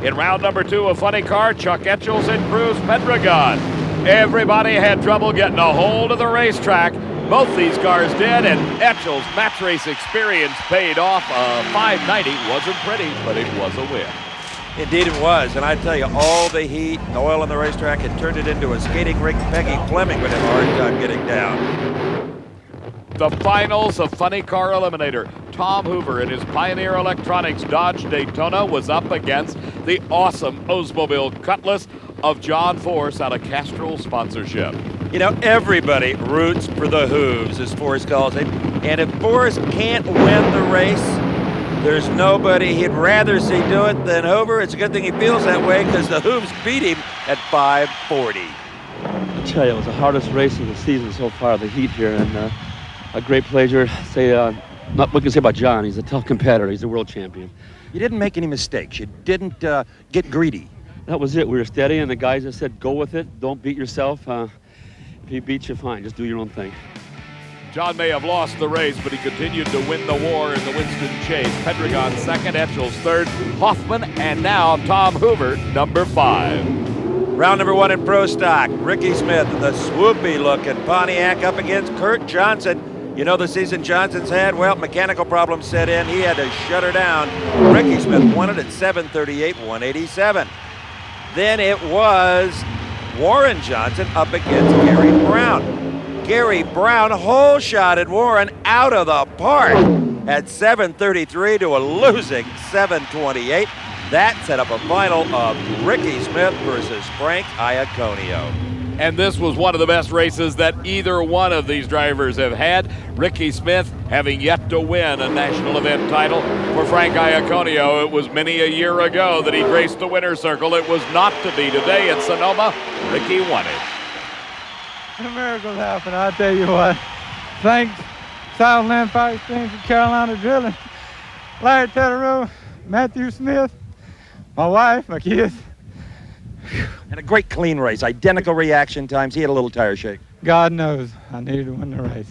In round number 2 of Funny Car, Chuck Etchells and Cruz Pendragon. Everybody had trouble getting a hold of the racetrack. Both these cars did, and Etchells' match race experience paid off. 590 wasn't pretty, but it was a win. Indeed it was, and I tell you, all the heat and oil on the racetrack had turned it into a skating rink. Peggy Fleming would have a hard time getting down. The finals of Funny Car Eliminator. Tom Hoover in his Pioneer Electronics Dodge Daytona was up against the awesome Oldsmobile Cutlass of John Force out of Castrol sponsorship. You know, everybody roots for the Hooves, as Force calls it. And if Force can't win the race, there's nobody he'd rather see do it than Hoover. It's a good thing he feels that way because the Hooves beat him at 540. I tell you, it was the hardest race of the season so far, the heat here, and a great pleasure. Not what we can say about John. He's a tough competitor. He's a world champion. You didn't make any mistakes. You didn't get greedy. That was it. We were steady, and the guys just said, go with it. Don't beat yourself. If he beats you, fine. Just do your own thing. John may have lost the race, but he continued to win the war in the Winston Chase. Pendragon second, Etchells third, Hoffman, and now Tom Hoover, number 5. Round number 1 in Pro Stock. Ricky Smith in the swoopy-looking Pontiac up against Kurt Johnson. You know the season Johnson's had? Well, mechanical problems set in. He had to shut her down. Ricky Smith won it at 7:38, 187. Then it was Warren Johnson up against Gary Brown. Gary Brown hole-shotted Warren out of the park at 7:33 to a losing 7:28. That set up a final of Ricky Smith versus Frank Iaconio. And this was one of the best races that either one of these drivers have had. Ricky Smith having yet to win a national event title. For Frank Iaconio, it was many a year ago that he graced the winner's circle. It was not to be today at Sonoma. Ricky won it. The miracles happen, I tell you what. Thanks, Southland Fire Extinction, Carolina Drilling, Larry Teterow, Matthew Smith, my wife, my kids. And a great clean race, identical reaction times. He had a little tire shake. God knows I needed to win the race.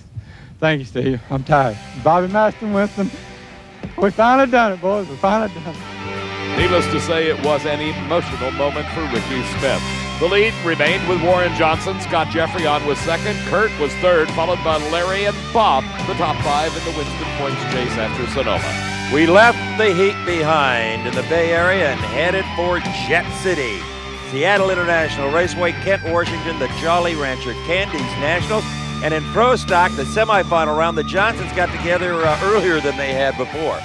Thank you, Steve. I'm tired. Bobby Maston, Winston. We finally done it, boys. We finally done it. Needless to say, it was an emotional moment for Ricky Smith. The lead remained with Warren Johnson. Scott Jeffrey on was second. Kurt was third, followed by Larry and Bob, the top 5 in the Winston Points chase after Sonoma. We left the heat behind in the Bay Area and headed for Jet City. Seattle International Raceway, Kent, Washington, the Jolly Rancher Candies Nationals. And in Pro Stock, the semifinal round, the Johnsons got together earlier than they had before.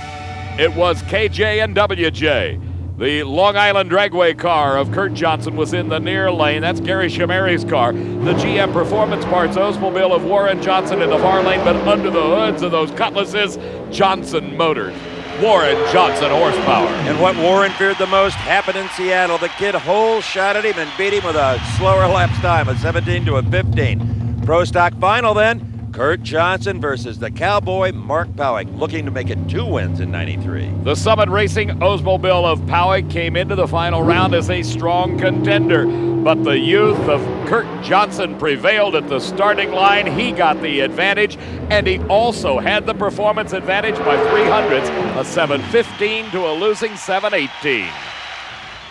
It was KJ and WJ. The Long Island Dragway car of Kurt Johnson was in the near lane. That's Gary Chameri's car. The GM Performance Parts Oldsmobile of Warren Johnson in the far lane, but under the hoods of those Cutlasses, Johnson Motors. Warren Johnson horsepower. And what Warren feared the most happened in Seattle. The kid hole-shot at him and beat him with a slower lapse time, a 17 to a 15. Pro Stock final then, Kurt Johnson versus the Cowboy Mark Powick, looking to make it 2 wins in 93. The Summit Racing Oldsmobile of Powick came into the final round as a strong contender, but the youth of Kurt Johnson prevailed at the starting line. He got the advantage, and he also had the performance advantage by 300ths, a 7:15 to a losing 7:18.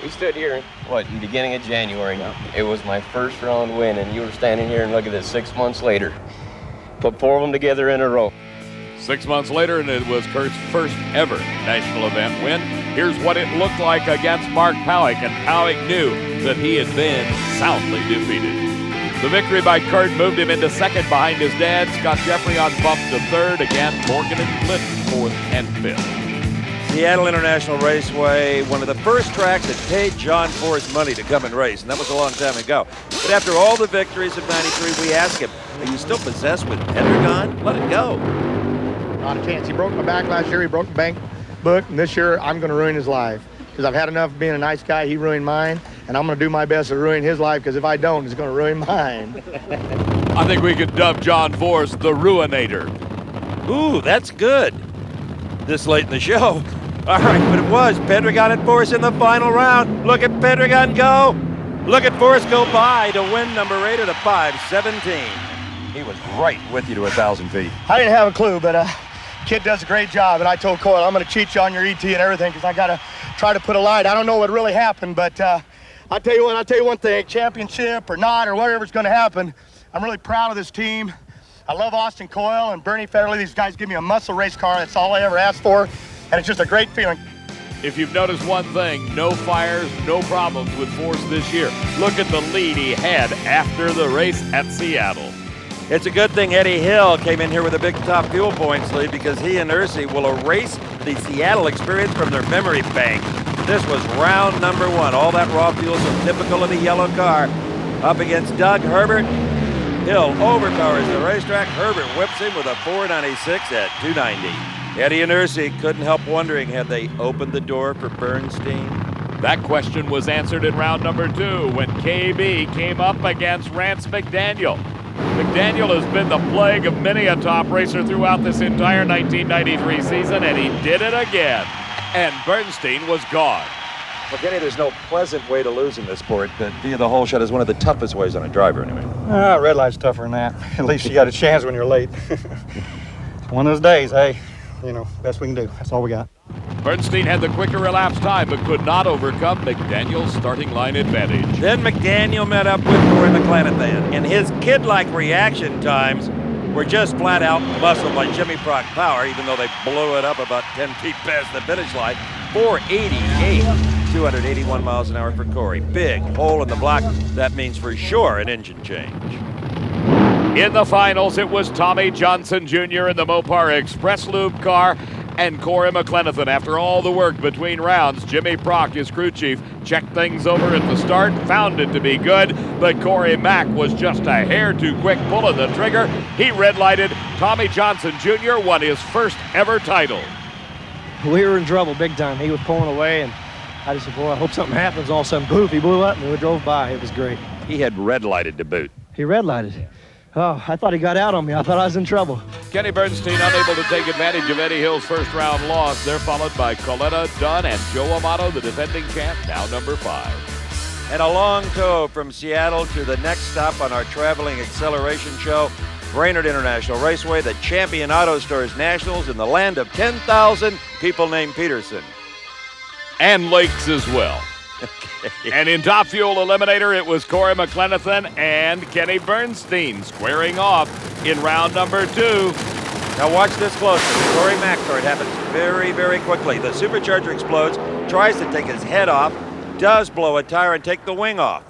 We stood here, in the beginning of January. It was my first round win, and you were standing here, and look at this, 6 months later. Put 4 of them together in a row. 6 months later, and it was Kurt's first ever national event win. Here's what it looked like against Mark Powick, and Powick knew that he had been soundly defeated. The victory by Kurt moved him into second behind his dad. Scott Jeffrey on bump to third. Again, Morgan and Clinton fourth and fifth. Seattle International Raceway, one of the first tracks that paid John Force money to come and race, and that was a long time ago. But after all the victories of 93, we asked him, are you still possessed with Pendragon? Let it go. Not a chance. He broke my back last year. He broke the bank book, and this year I'm going to ruin his life. Because I've had enough of being a nice guy. He ruined mine, and I'm going to do my best to ruin his life, because if I don't, it's going to ruin mine. I think we could dub John Force the Ruinator. Ooh, that's good. This late in the show. All right, but it was Pendragon and Force in the final round. Look at Pendragon go. Look at Force go by to win number 8 at a 5:17. He was right with you to 1,000 feet. I didn't have a clue, but kid does a great job, and I told Coyle, I'm going to cheat you on your ET and everything because I got to try to put a light. I don't know what really happened, but I'll tell you one thing, championship or not or whatever's going to happen, I'm really proud of this team. I love Austin Coyle and Bernie Federley. These guys give me a muscle race car. That's all I ever asked for, and it's just a great feeling. If you've noticed one thing, no fires, no problems with Force this year. Look at the lead he had after the race at Seattle. It's a good thing Eddie Hill came in here with a big top fuel points lead because he and Ursi will erase the Seattle experience from their memory bank. This was round number 1. All that raw fuel, so typical of a yellow car. Up against Doug Herbert. Hill overpowers the racetrack. Herbert whips him with a 496 at 290. Eddie and Ursi couldn't help wondering, had they opened the door for Bernstein? That question was answered in round number 2 when KB came up against Rance McDaniel. McDaniel has been the plague of many a top racer throughout this entire 1993 season, and he did it again. And Bernstein was gone. Well, Kenny, there's no pleasant way to lose in this sport, but via the hole shot is one of the toughest ways on a driver, anyway. Red light's tougher than that. At least you got a chance when you're late. It's one of those days, hey, you know, best we can do. That's all we got. Bernstein had the quicker elapsed time, but could not overcome McDaniel's starting line advantage. Then McDaniel met up with Corey McClenathan, and his kid-like reaction times were just flat out muscled by Jimmy Prock Power, even though they blew it up about 10 feet past the finish line. 488, 281 miles an hour for Corey. Big hole in the block. That means for sure an engine change. In the finals, it was Tommy Johnson Jr. in the Mopar Express Lube car and Corey McClenathan. After all the work between rounds, Jimmy Prock, his crew chief, checked things over at the start, found it to be good, but Corey Mack was just a hair too quick pulling the trigger. He red-lighted. Tommy Johnson Jr. won his first ever title. We were in trouble big time. He was pulling away, and I just said, boy, I hope something happens. All of a sudden, poof, he blew up, and we drove by. It was great. He had red-lighted to boot. He red-lighted. Oh, I thought he got out on me. I thought I was in trouble. Kenny Bernstein unable to take advantage of Eddie Hill's first round loss. They're followed by Coletta, Dunn, and Joe Amato, the defending champ, now number 5. And a long tow from Seattle to the next stop on our traveling acceleration show, Brainerd International Raceway, the Champion Auto Stores Nationals in the land of 10,000 people named Peterson. And lakes as well. And in Top Fuel Eliminator, it was Corey McClenathan and Kenny Bernstein squaring off in round number 2. Now watch this closely. The Corey Mack start happens very, very quickly. The supercharger explodes, tries to take his head off, does blow a tire and take the wing off.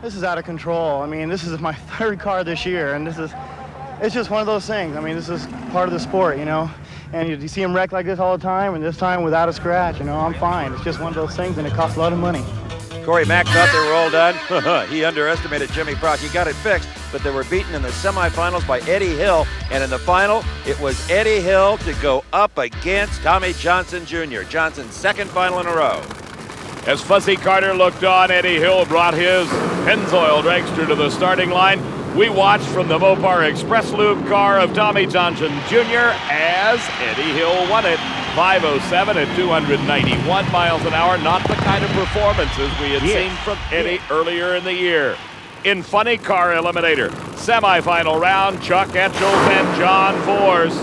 This is out of control. I mean, this is my 3rd car this year, and it's just one of those things. I mean, this is part of the sport, you know. And you see him wreck like this all the time, and this time without a scratch, you know, I'm fine. It's just one of those things, and it costs a lot of money. Corey Mack thought they were all done. He underestimated Jimmy Prock. He got it fixed, but they were beaten in the semifinals by Eddie Hill, and in the final, it was Eddie Hill to go up against Tommy Johnson Jr., Johnson's 2nd final in a row. As Fuzzy Carter looked on, Eddie Hill brought his Pennzoil dragster to the starting line. We watched from the Mopar Express Lube car of Tommy Johnson Jr. as Eddie Hill won it. 5:07 at 291 miles an hour. Not the kind of performances we had seen from Eddie earlier in the year. In Funny Car Eliminator, semifinal round, Chuck Etchels and John Force.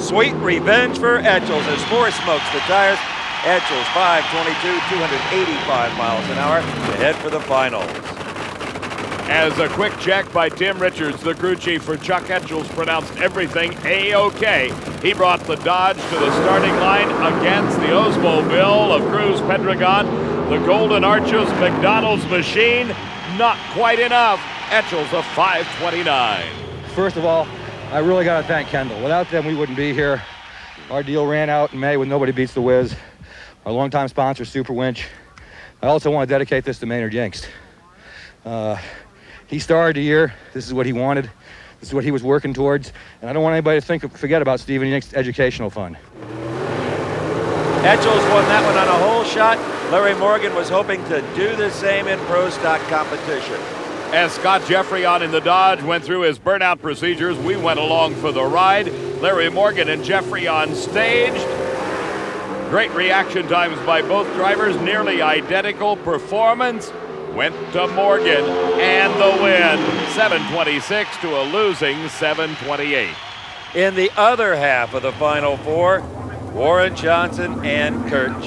Sweet revenge for Etchels as Force smokes the tires. Etchels 5:22, 285 miles an hour to head for the finals. As a quick check by Tim Richards, the crew chief for Chuck Etchels, pronounced everything A-OK. He brought the Dodge to the starting line against the Oldsmobile of Cruz Pedregon. The Golden Arches McDonald's machine, not quite enough. Etchels a 5:29. First of all, I really got to thank Kendall. Without them, we wouldn't be here. Our deal ran out in May when Nobody Beats the Wiz. Our longtime sponsor, Super Winch. I also want to dedicate this to Maynard Yanks. He started the year. This is what he wanted. This is what he was working towards. And I don't want anybody to forget about Stephen Yanks' educational fund. Etchels won that one on a hole shot. Larry Morgan was hoping to do the same in pro stock competition. As Scott Jeffrey on in the Dodge went through his burnout procedures, we went along for the ride. Larry Morgan and Jeffrey on stage. Great reaction times by both drivers, nearly identical performance. Went to Morgan and the win, 7:26 to a losing 7:28. In the other half of the Final Four, Warren Johnson and Kurt